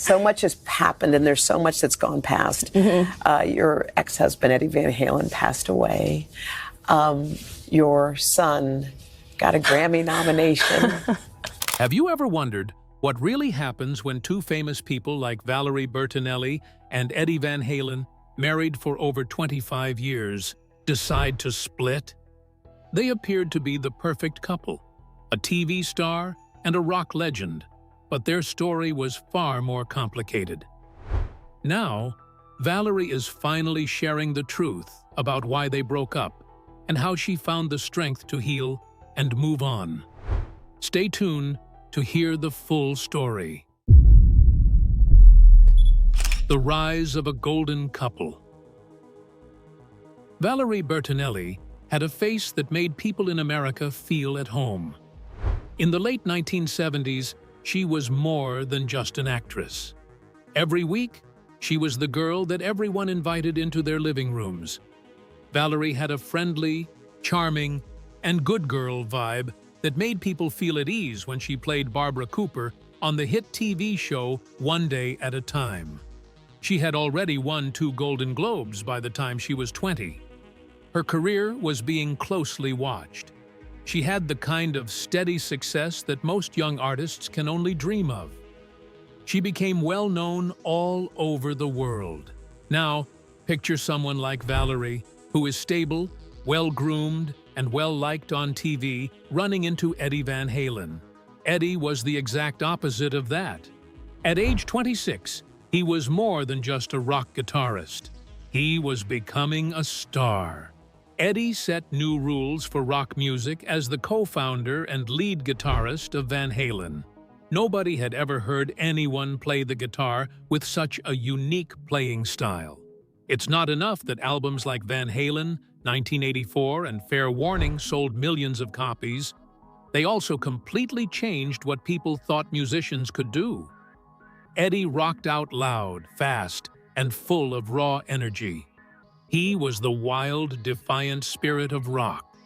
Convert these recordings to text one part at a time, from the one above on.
So much has happened, and there's so much that's gone past. Your ex-husband, Eddie Van Halen, passed away. Your son got a Grammy nomination. Have you ever wondered what really happens when two famous people like Valerie Bertinelli and Eddie Van Halen, married for over 25 years, decide to split? They appeared to be the perfect couple, a TV star and a rock legend, but their story was far more complicated. Now, Valerie is finally sharing the truth about why they broke up and how she found the strength to heal and move on. Stay tuned to hear the full story. The rise of a golden couple. Valerie Bertinelli had a face that made people in America feel at home. In the late 1970s, she was more than just an actress. Every week, she was the girl that everyone invited into their living rooms. Valerie had a friendly, charming, and good girl vibe that made people feel at ease when she played Barbara Cooper on the hit TV show One Day at a Time. She had already won 2 Golden Globes by the time she was 20. Her career was being closely watched. She had the kind of steady success that most young artists can only dream of. She became well known all over the world. Now, picture someone like Valerie, who is stable, well-groomed, and well-liked on TV, running into Eddie Van Halen. Eddie was the exact opposite of that. At age 26, he was more than just a rock guitarist. He was becoming a star. Eddie set new rules for rock music as the co-founder and lead guitarist of Van Halen. Nobody had ever heard anyone play the guitar with such a unique playing style. It's not enough that albums like Van Halen, 1984, and Fair Warning sold millions of copies. They also completely changed what people thought musicians could do. Eddie rocked out loud, fast, and full of raw energy. He was the wild, defiant spirit of rock.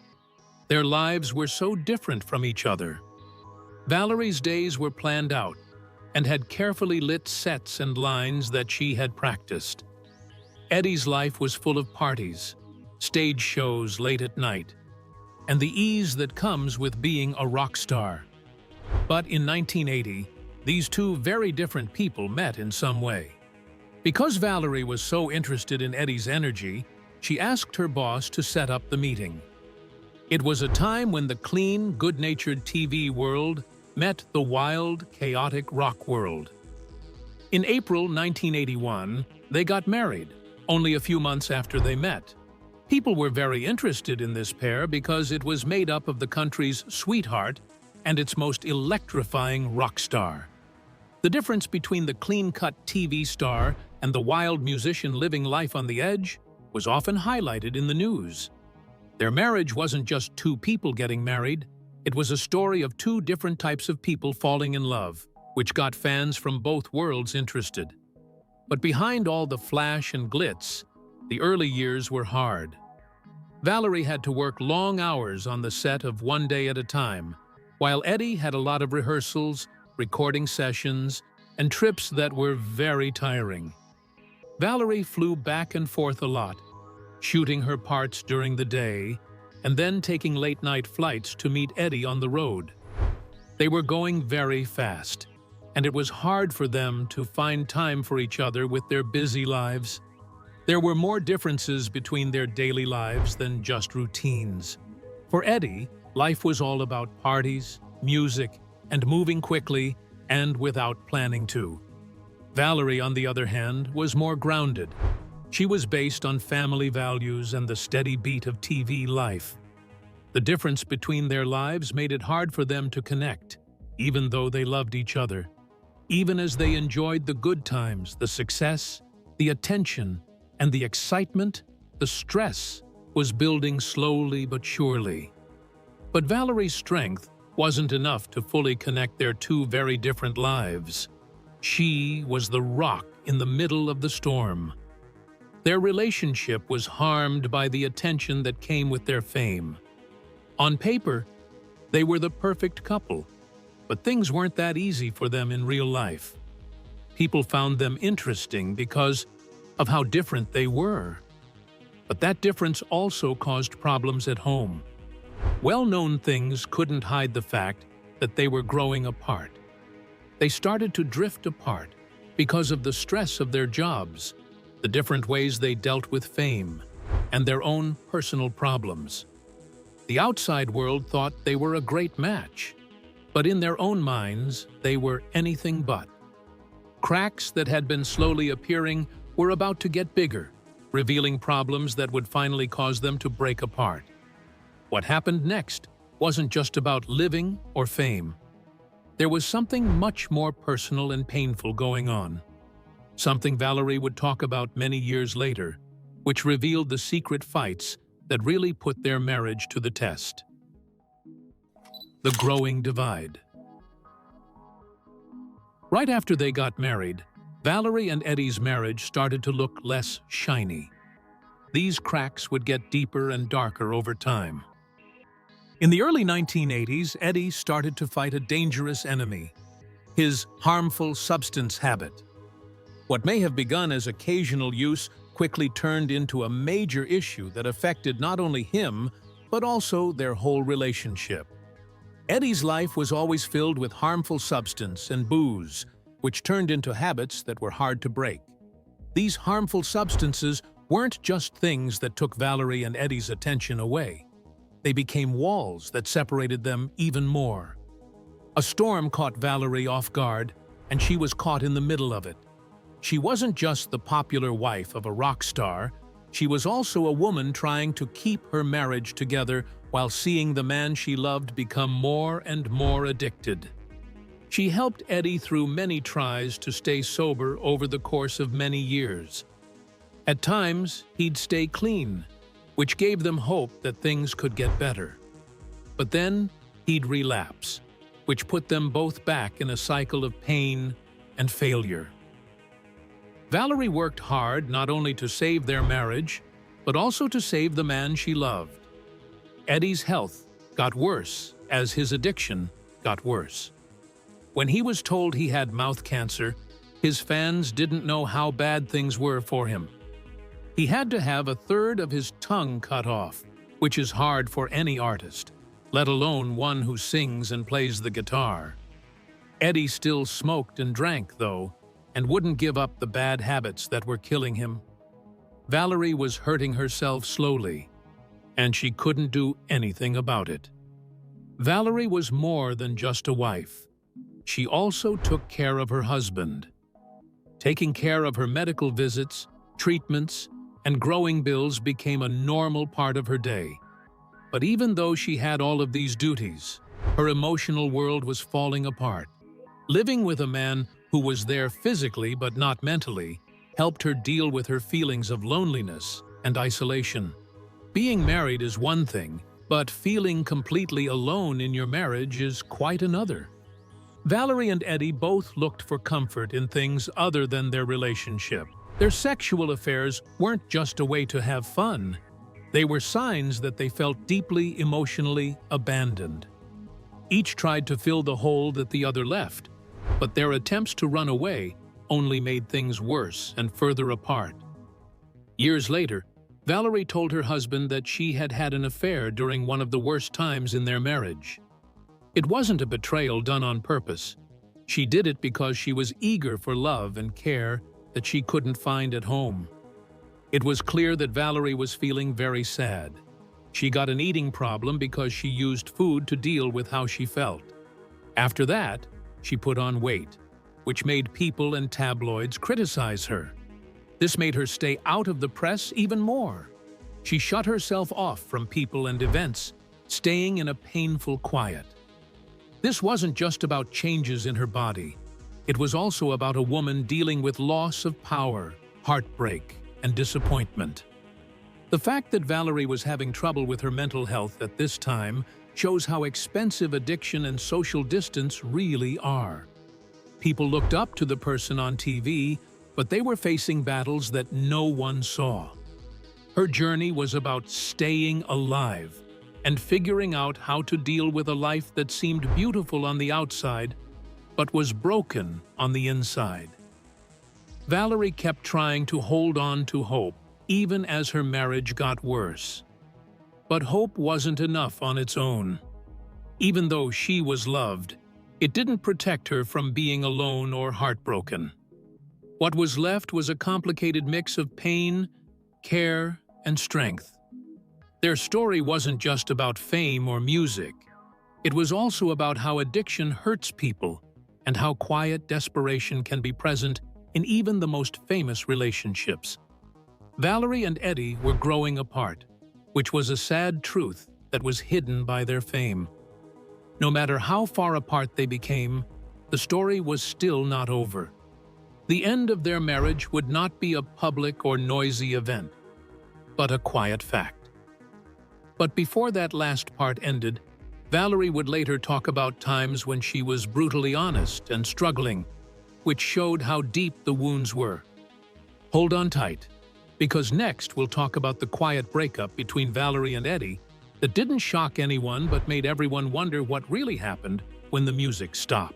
Their lives were so different from each other. Valerie's days were planned out and had carefully lit sets and lines that she had practiced. Eddie's life was full of parties, stage shows late at night, and the ease that comes with being a rock star. But in 1980, these two very different people met in some way. Because Valerie was so interested in Eddie's energy, she asked her boss to set up the meeting. It was a time when the clean, good-natured TV world met the wild, chaotic rock world. In April 1981, they got married, only a few months after they met. People were very interested in this pair because it was made up of the country's sweetheart and its most electrifying rock star. The difference between the clean-cut TV star and the wild musician living life on the edge was often highlighted in the news. Their marriage wasn't just two people getting married, it was a story of two different types of people falling in love, which got fans from both worlds interested. But behind all the flash and glitz, the early years were hard. Valerie had to work long hours on the set of One Day at a Time, while Eddie had a lot of rehearsals, recording sessions, and trips that were very tiring. Valerie flew back and forth a lot, shooting her parts during the day, and then taking late-night flights to meet Eddie on the road. They were going very fast, and it was hard for them to find time for each other with their busy lives. There were more differences between their daily lives than just routines. For Eddie, life was all about parties, music, and moving quickly and without planning to. Valerie, on the other hand, was more grounded. She was based on family values and the steady beat of TV life. The difference between their lives made it hard for them to connect, even though they loved each other. Even as they enjoyed the good times, the success, the attention, and the excitement, the stress was building slowly but surely. But Valerie's strength wasn't enough to fully connect their two very different lives. She was the rock in the middle of the storm. Their relationship was harmed by the attention that came with their fame. On paper, they were the perfect couple, but things weren't that easy for them in real life. People found them interesting because of how different they were. But that difference also caused problems at home. Well-known things couldn't hide the fact that they were growing apart. They started to drift apart because of the stress of their jobs, the different ways they dealt with fame, and their own personal problems. The outside world thought they were a great match, but in their own minds, they were anything but. Cracks that had been slowly appearing were about to get bigger, revealing problems that would finally cause them to break apart. What happened next wasn't just about living or fame. There was something much more personal and painful going on. Something Valerie would talk about many years later, which revealed the secret fights that really put their marriage to the test. The growing divide. Right after they got married, Valerie and Eddie's marriage started to look less shiny. These cracks would get deeper and darker over time. In the early 1980s, Eddie started to fight a dangerous enemy, his harmful substance habit. What may have begun as occasional use quickly turned into a major issue that affected not only him, but also their whole relationship. Eddie's life was always filled with harmful substance and booze, which turned into habits that were hard to break. These harmful substances weren't just things that took Valerie and Eddie's attention away. They became walls that separated them even more. A storm caught Valerie off guard, and she was caught in the middle of it. She wasn't just the popular wife of a rock star, she was also a woman trying to keep her marriage together while seeing the man she loved become more and more addicted. She helped Eddie through many tries to stay sober over the course of many years. At times, he'd stay clean, which gave them hope that things could get better. But then, he'd relapse, which put them both back in a cycle of pain and failure. Valerie worked hard not only to save their marriage, but also to save the man she loved. Eddie's health got worse as his addiction got worse. When he was told he had mouth cancer, his fans didn't know how bad things were for him. He had to have a third of his tongue cut off, which is hard for any artist, let alone one who sings and plays the guitar. Eddie still smoked and drank, though, and wouldn't give up the bad habits that were killing him. Valerie was hurting herself slowly, and she couldn't do anything about it. Valerie was more than just a wife. She also took care of her husband. Taking care of her medical visits, treatments, and growing bills became a normal part of her day. But even though she had all of these duties, her emotional world was falling apart. Living with a man who was there physically but not mentally helped her deal with her feelings of loneliness and isolation. Being married is one thing, but feeling completely alone in your marriage is quite another. Valerie and Eddie both looked for comfort in things other than their relationship. Their sexual affairs weren't just a way to have fun. They were signs that they felt deeply emotionally abandoned. Each tried to fill the hole that the other left, but their attempts to run away only made things worse and further apart. Years later, Valerie told her husband that she had had an affair during one of the worst times in their marriage. It wasn't a betrayal done on purpose. She did it because she was eager for love and care that she couldn't find at home. It was clear that Valerie was feeling very sad. She got an eating problem because she used food to deal with how she felt. After that, she put on weight, which made people and tabloids criticize her. This made her stay out of the press even more. She shut herself off from people and events, staying in a painful quiet. This wasn't just about changes in her body. It was also about a woman dealing with loss of power, heartbreak, and disappointment. The fact that Valerie was having trouble with her mental health at this time shows how expensive addiction and social distance really are. People looked up to the person on TV, but they were facing battles that no one saw. Her journey was about staying alive and figuring out how to deal with a life that seemed beautiful on the outside, but was broken on the inside. Valerie kept trying to hold on to hope, even as her marriage got worse. But hope wasn't enough on its own. Even though she was loved, it didn't protect her from being alone or heartbroken. What was left was a complicated mix of pain, care, and strength. Their story wasn't just about fame or music. It was also about how addiction hurts people and how quiet desperation can be present in even the most famous relationships. Valerie and Eddie were growing apart, which was a sad truth that was hidden by their fame. No matter how far apart they became, the story was still not over. The end of their marriage would not be a public or noisy event, but a quiet fact. But before that last part ended, Valerie would later talk about times when she was brutally honest and struggling, which showed how deep the wounds were. Hold on tight, because next we'll talk about the quiet breakup between Valerie and Eddie that didn't shock anyone but made everyone wonder what really happened when the music stopped.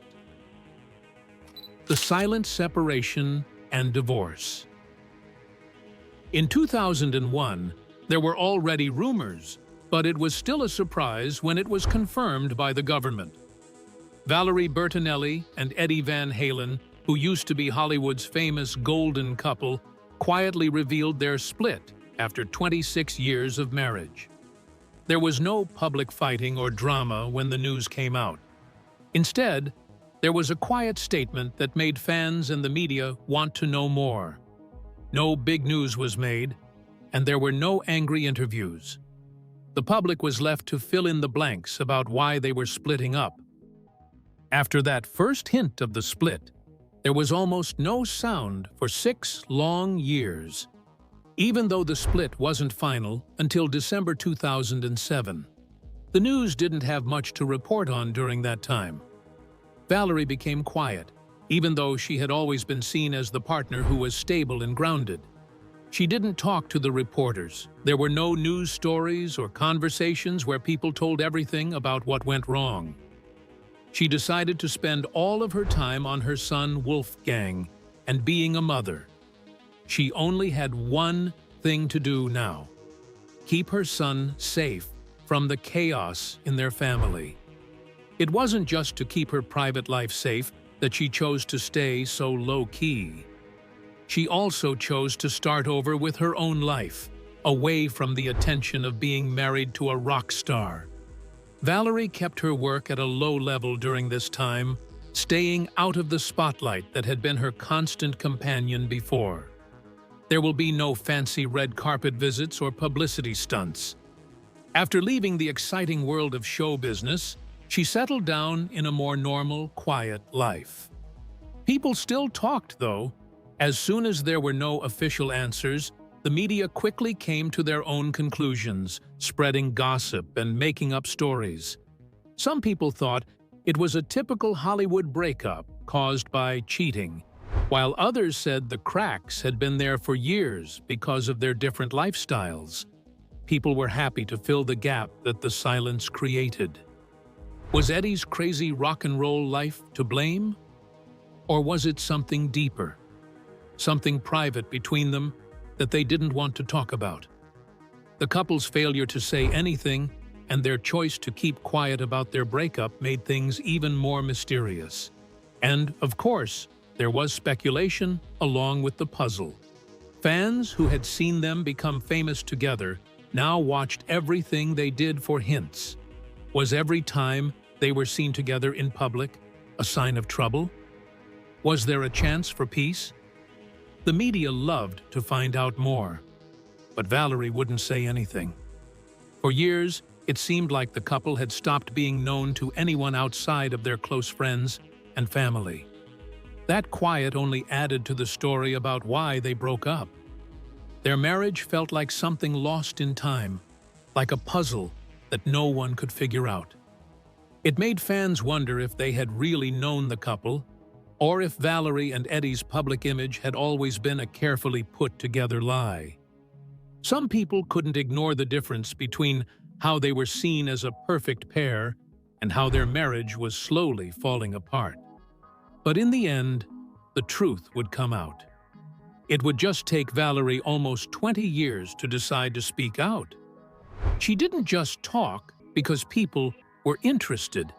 The silent separation and divorce. In 2001, there were already rumors, but it was still a surprise when it was confirmed by the government. Valerie Bertinelli and Eddie Van Halen, who used to be Hollywood's famous golden couple, quietly revealed their split after 26 years of marriage. There was no public fighting or drama when the news came out. Instead, there was a quiet statement that made fans and the media want to know more. No big news was made, and there were no angry interviews. The public was left to fill in the blanks about why they were splitting up. After that first hint of the split, there was almost no sound for 6 long years, even though the split wasn't final until December 2007. The news didn't have much to report on during that time. Valerie became quiet, even though she had always been seen as the partner who was stable and grounded. She didn't talk to the reporters. There were no news stories or conversations where people told everything about what went wrong. She decided to spend all of her time on her son Wolfgang and being a mother. She only had one thing to do now: keep her son safe from the chaos in their family. It wasn't just to keep her private life safe that she chose to stay so low-key. She also chose to start over with her own life, away from the attention of being married to a rock star. Valerie kept her work at a low level during this time, staying out of the spotlight that had been her constant companion before. There will be no fancy red carpet visits or publicity stunts. After leaving the exciting world of show business, she settled down in a more normal, quiet life. People still talked, though. As soon as there were no official answers, the media quickly came to their own conclusions, spreading gossip and making up stories. Some people thought it was a typical Hollywood breakup caused by cheating, while others said the cracks had been there for years because of their different lifestyles. People were happy to fill the gap that the silence created. Was Eddie's crazy rock and roll life to blame? Or was it something deeper? Something private between them that they didn't want to talk about? The couple's failure to say anything and their choice to keep quiet about their breakup made things even more mysterious. And, of course, there was speculation along with the puzzle. Fans who had seen them become famous together now watched everything they did for hints. Was every time they were seen together in public a sign of trouble? Was there a chance for peace? The media loved to find out more, but Valerie wouldn't say anything. For years, it seemed like the couple had stopped being known to anyone outside of their close friends and family. That quiet only added to the story about why they broke up. Their marriage felt like something lost in time, like a puzzle that no one could figure out. It made fans wonder if they had really known the couple, or if Valerie and Eddie's public image had always been a carefully put-together lie. Some people couldn't ignore the difference between how they were seen as a perfect pair and how their marriage was slowly falling apart. But in the end, the truth would come out. It would just take Valerie almost 20 years to decide to speak out. She didn't just talk because people were interested.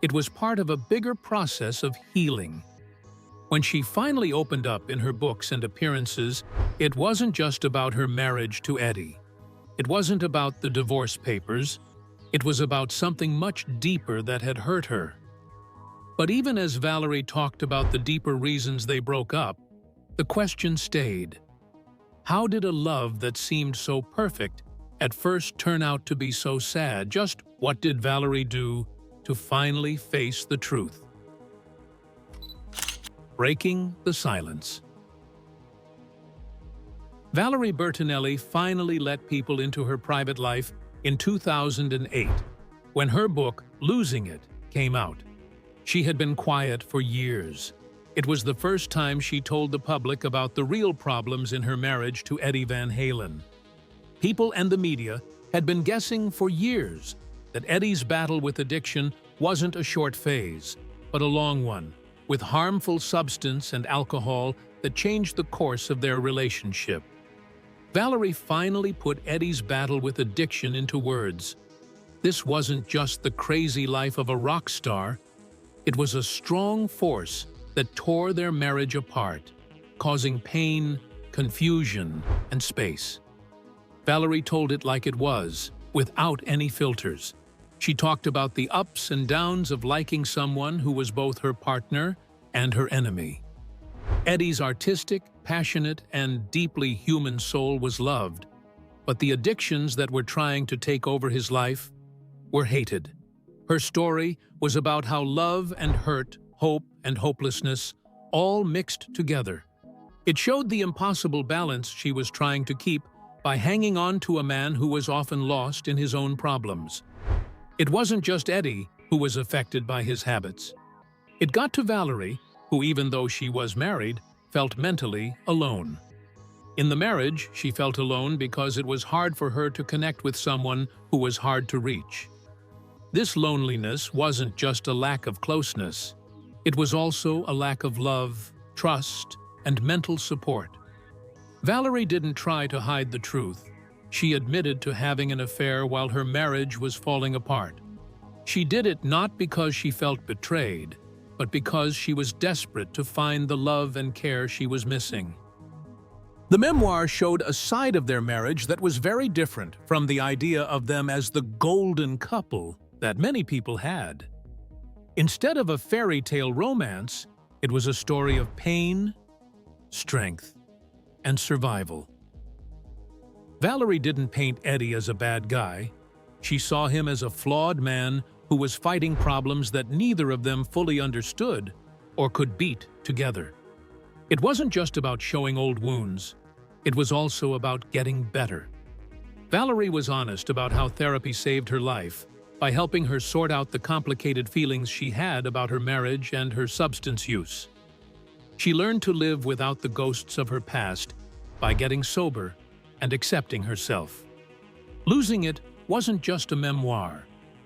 It was part of a bigger process of healing. When she finally opened up in her books and appearances, it wasn't just about her marriage to Eddie. It wasn't about the divorce papers. It was about something much deeper that had hurt her. But even as Valerie talked about the deeper reasons they broke up, the question stayed. How did a love that seemed so perfect at first turn out to be so sad? Just what did Valerie do to finally face the truth? Breaking the silence. Valerie Bertinelli finally let people into her private life in 2008, when her book, Losing It, came out. She had been quiet for years. It was the first time she told the public about the real problems in her marriage to Eddie Van Halen. People and the media had been guessing for years that Eddie's battle with addiction wasn't a short phase, but a long one, with harmful substance and alcohol that changed the course of their relationship. Valerie finally put Eddie's battle with addiction into words. This wasn't just the crazy life of a rock star. It was a strong force that tore their marriage apart, causing pain, confusion, and space. Valerie told it like it was, without any filters. She talked about the ups and downs of liking someone who was both her partner and her enemy. Eddie's artistic, passionate, and deeply human soul was loved, but the addictions that were trying to take over his life were hated. Her story was about how love and hurt, hope and hopelessness all mixed together. It showed the impossible balance she was trying to keep by hanging on to a man who was often lost in his own problems. It wasn't just Eddie who was affected by his habits. It got to Valerie, who, even though she was married, felt mentally alone. In the marriage, she felt alone because it was hard for her to connect with someone who was hard to reach. This loneliness wasn't just a lack of closeness. It was also a lack of love, trust, and mental support. Valerie didn't try to hide the truth. She admitted to having an affair while her marriage was falling apart. She did it not because she felt betrayed, but because she was desperate to find the love and care she was missing. The memoir showed a side of their marriage that was very different from the idea of them as the golden couple that many people had. Instead of a fairy tale romance, it was a story of pain, strength, and survival. Valerie didn't paint Eddie as a bad guy. She saw him as a flawed man who was fighting problems that neither of them fully understood or could beat together. It wasn't just about showing old wounds. It was also about getting better. Valerie was honest about how therapy saved her life by helping her sort out the complicated feelings she had about her marriage and her substance use. She learned to live without the ghosts of her past by getting sober and accepting herself. Losing It wasn't just a memoir.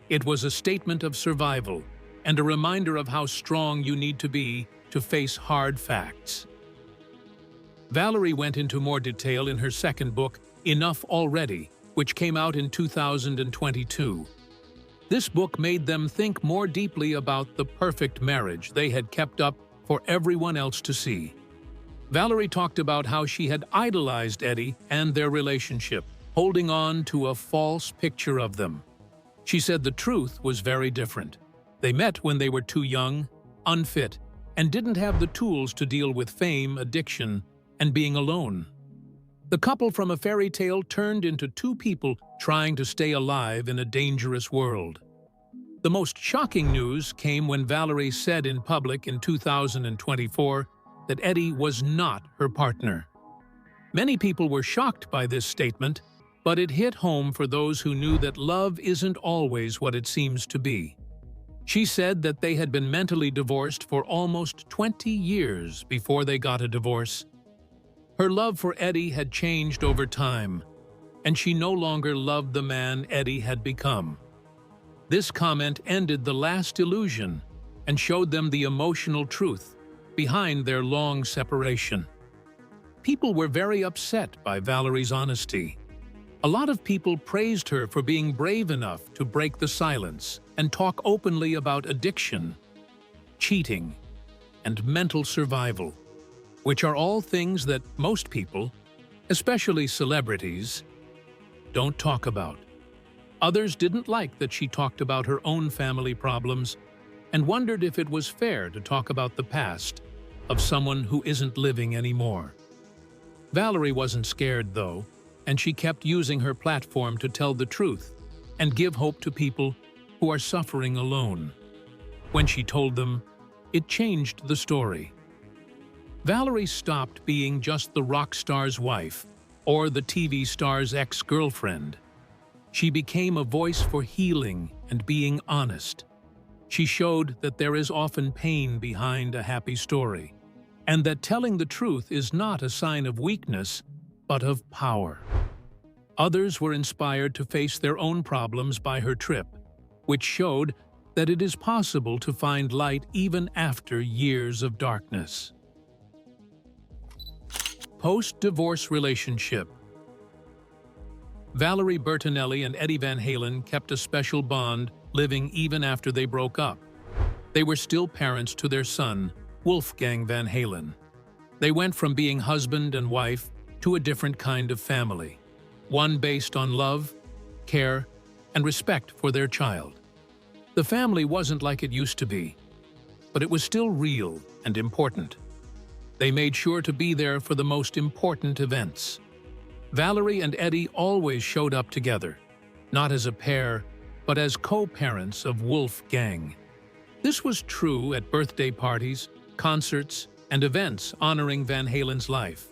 It was a statement of survival and a reminder of how strong you need to be to face hard facts. Valerie went into more detail in her second book, Enough Already, which came out in 2022. This book made them think more deeply about the perfect marriage they had kept up for everyone else to see. Valerie talked about how she had idolized Eddie and their relationship, holding on to a false picture of them. She said the truth was very different. They met when they were too young, unfit, and didn't have the tools to deal with fame, addiction, and being alone. The couple from a fairy tale turned into two people trying to stay alive in a dangerous world. The most shocking news came when Valerie said in public in 2024 that Eddie was not her partner. Many people were shocked by this statement, but it hit home for those who knew that love isn't always what it seems to be. She said that they had been mentally divorced for almost 20 years before they got a divorce. Her love for Eddie had changed over time, and she no longer loved the man Eddie had become. This comment ended the last illusion and showed them the emotional truth behind their long separation. People were very upset by Valerie's honesty. A lot of people praised her for being brave enough to break the silence and talk openly about addiction, cheating, and mental survival, which are all things that most people, especially celebrities, don't talk about. Others didn't like that she talked about her own family problems and wondered if it was fair to talk about the past of someone who isn't living anymore. Valerie wasn't scared, though, and she kept using her platform to tell the truth and give hope to people who are suffering alone. When she told them, it changed the story. Valerie stopped being just the rock star's wife or the TV star's ex-girlfriend. She became a voice for healing and being honest. She showed that there is often pain behind a happy story, and that telling the truth is not a sign of weakness, but of power. Others were inspired to face their own problems by her trip, which showed that it is possible to find light even after years of darkness. Post-divorce relationship. Valerie Bertinelli and Eddie Van Halen kept a special bond, living even after they broke up. They were still parents to their son, Wolfgang Van Halen. They went from being husband and wife to a different kind of family, one based on love, care, and respect for their child. The family wasn't like it used to be, but it was still real and important. They made sure to be there for the most important events. Valerie and Eddie always showed up together, not as a pair, but as co-parents of Wolfgang. This was true at birthday parties, concerts, and events honoring Van Halen's life.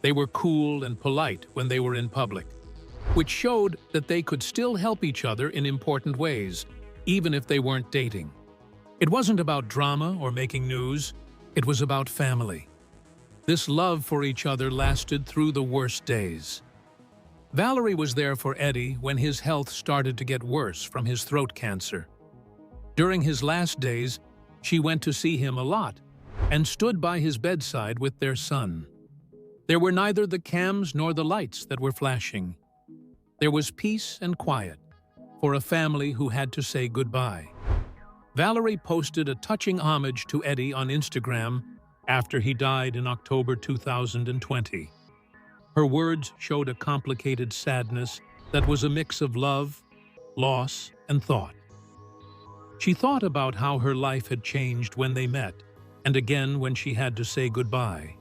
They were cool and polite when they were in public, which showed that they could still help each other in important ways, even if they weren't dating. It wasn't about drama or making news, it was about family. This love for each other lasted through the worst days. Valerie was there for Eddie when his health started to get worse from his throat cancer. During his last days, she went to see him a lot and stood by his bedside with their son. There were neither the cams nor the lights that were flashing. There was peace and quiet for a family who had to say goodbye. Valerie posted a touching homage to Eddie on Instagram after he died in October 2020. Her words showed a complicated sadness that was a mix of love, loss, and thought. She thought about how her life had changed when they met, and again when she had to say goodbye.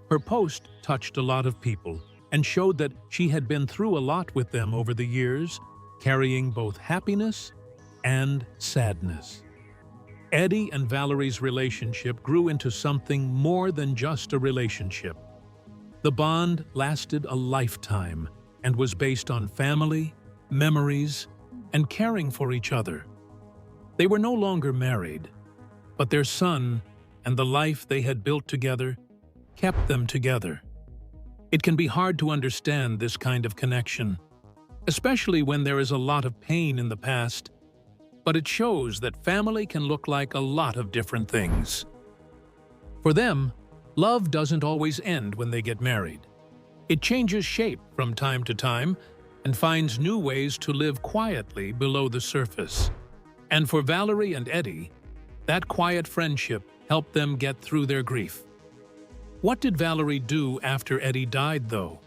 Her post touched a lot of people and showed that she had been through a lot with them over the years, carrying both happiness and sadness. Eddie and Valerie's relationship grew into something more than just a relationship. The bond lasted a lifetime and was based on family, memories, and caring for each other. They were no longer married, but their son and the life they had built together kept them together. It can be hard to understand this kind of connection, especially when there is a lot of pain in the past, but it shows that family can look like a lot of different things. For them, love doesn't always end when they get married. It changes shape from time to time and finds new ways to live quietly below the surface. And for Valerie and Eddie, that quiet friendship helped them get through their grief. What did Valerie do after Eddie died, though?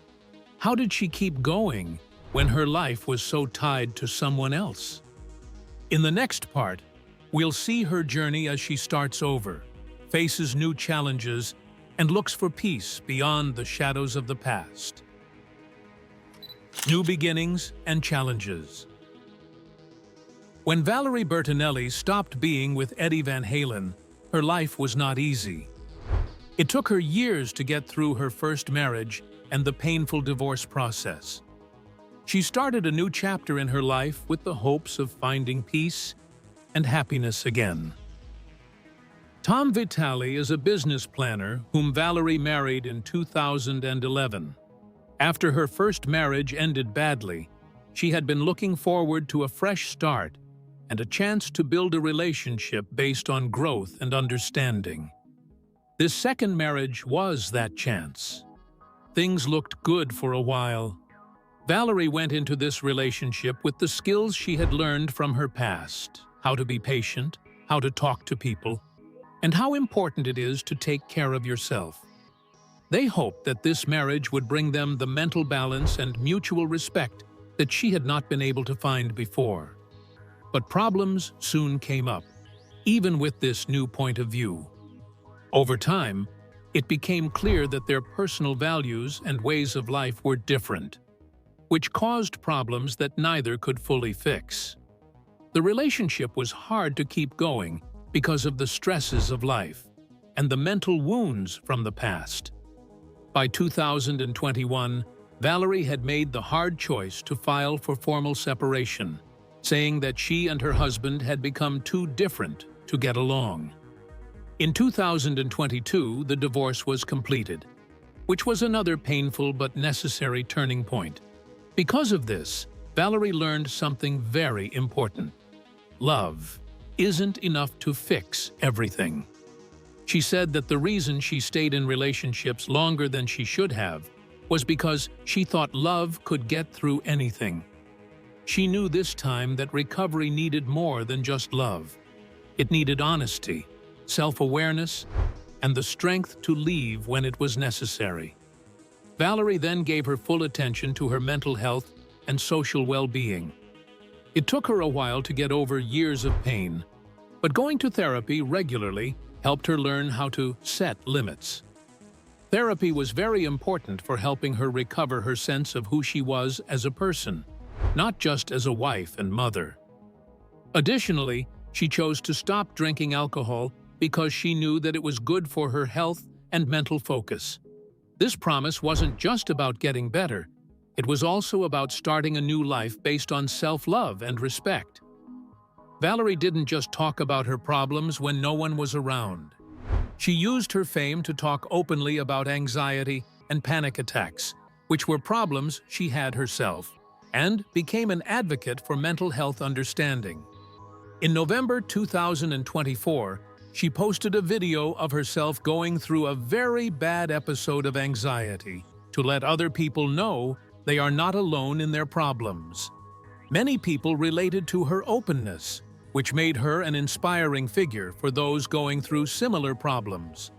How did she keep going when her life was so tied to someone else? In the next part, we'll see her journey as she starts over, faces new challenges, and looks for peace beyond the shadows of the past. New beginnings and challenges. When Valerie Bertinelli stopped being with Eddie Van Halen, her life was not easy. It took her years to get through her first marriage and the painful divorce process. She started a new chapter in her life with the hopes of finding peace and happiness again. Tom Vitale is a business planner whom Valerie married in 2011. After her first marriage ended badly, she had been looking forward to a fresh start and a chance to build a relationship based on growth and understanding. This second marriage was that chance. Things looked good for a while. Valerie went into this relationship with the skills she had learned from her past: how to be patient, how to talk to people, and how important it is to take care of yourself. They hoped that this marriage would bring them the mental balance and mutual respect that she had not been able to find before. But problems soon came up, even with this new point of view. Over time, it became clear that their personal values and ways of life were different, which caused problems that neither could fully fix. The relationship was hard to keep going because of the stresses of life and the mental wounds from the past. By 2021, Valerie had made the hard choice to file for formal separation, saying that she and her husband had become too different to get along. In 2022, the divorce was completed, which was another painful but necessary turning point. Because of this, Valerie learned something very important. Love isn't enough to fix everything. She said that the reason she stayed in relationships longer than she should have was because she thought love could get through anything. She knew this time that recovery needed more than just love. It needed honesty, self-awareness, and the strength to leave when it was necessary. Valerie then gave her full attention to her mental health and social well-being. It took her a while to get over years of pain, but going to therapy regularly helped her learn how to set limits. Therapy was very important for helping her recover her sense of who she was as a person, not just as a wife and mother. Additionally, she chose to stop drinking alcohol because she knew that it was good for her health and mental focus. This promise wasn't just about getting better, it was also about starting a new life based on self-love and respect. Valerie didn't just talk about her problems when no one was around. She used her fame to talk openly about anxiety and panic attacks, which were problems she had herself, and became an advocate for mental health understanding. In November 2024, she posted a video of herself going through a very bad episode of anxiety to let other people know they are not alone in their problems. Many people related to her openness, which made her an inspiring figure for those going through similar problems.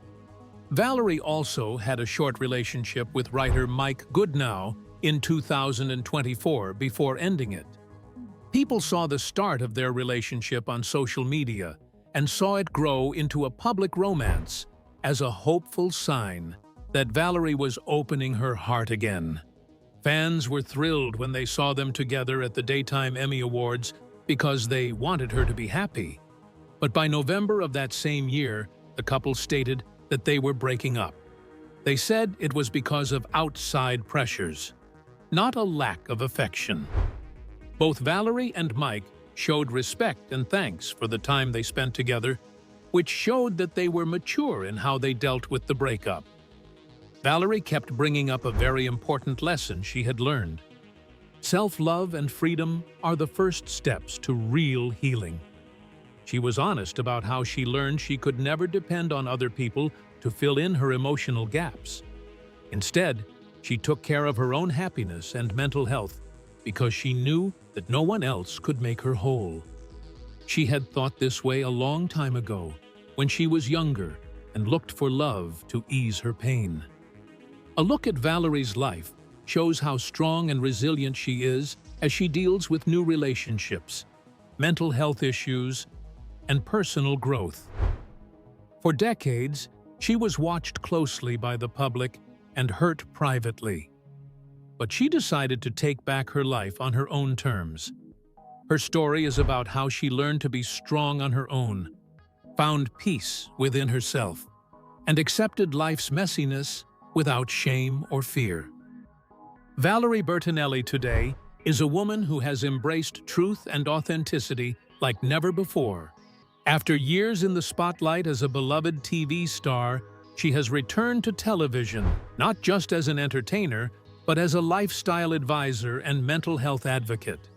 Valerie also had a short relationship with writer Mike Goodnow in 2024 before ending it. People saw the start of their relationship on social media and saw it grow into a public romance as a hopeful sign that Valerie was opening her heart again. Fans were thrilled when they saw them together at the Daytime Emmy Awards because they wanted her to be happy. But by November of that same year, the couple stated that they were breaking up. They said it was because of outside pressures, not a lack of affection. Both Valerie and Mike showed respect and thanks for the time they spent together, which showed that they were mature in how they dealt with the breakup. Valerie kept bringing up a very important lesson she had learned. Self-love and freedom are the first steps to real healing. She was honest about how she learned she could never depend on other people to fill in her emotional gaps. Instead, she took care of her own happiness and mental health because she knew that no one else could make her whole. She had thought this way a long time ago, when she was younger and looked for love to ease her pain. A look at Valerie's life shows how strong and resilient she is as she deals with new relationships, mental health issues, and personal growth. For decades, she was watched closely by the public and hurt privately. But she decided to take back her life on her own terms. Her story is about how she learned to be strong on her own, found peace within herself, and accepted life's messiness without shame or fear. Valerie Bertinelli today is a woman who has embraced truth and authenticity like never before. After years in the spotlight as a beloved TV star, she has returned to television, not just as an entertainer, but as a lifestyle advisor and mental health advocate.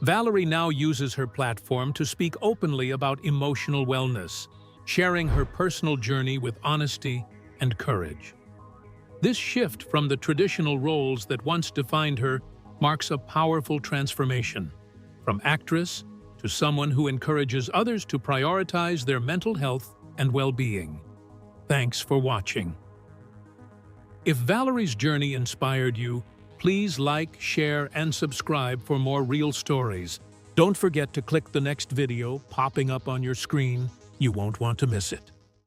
Valerie now uses her platform to speak openly about emotional wellness, sharing her personal journey with honesty and courage. This shift from the traditional roles that once defined her marks a powerful transformation, from actress to someone who encourages others to prioritize their mental health and well-being. Thanks for watching. If Valerie's journey inspired you, please like, share, and subscribe for more real stories. Don't forget to click the next video popping up on your screen. You won't want to miss it.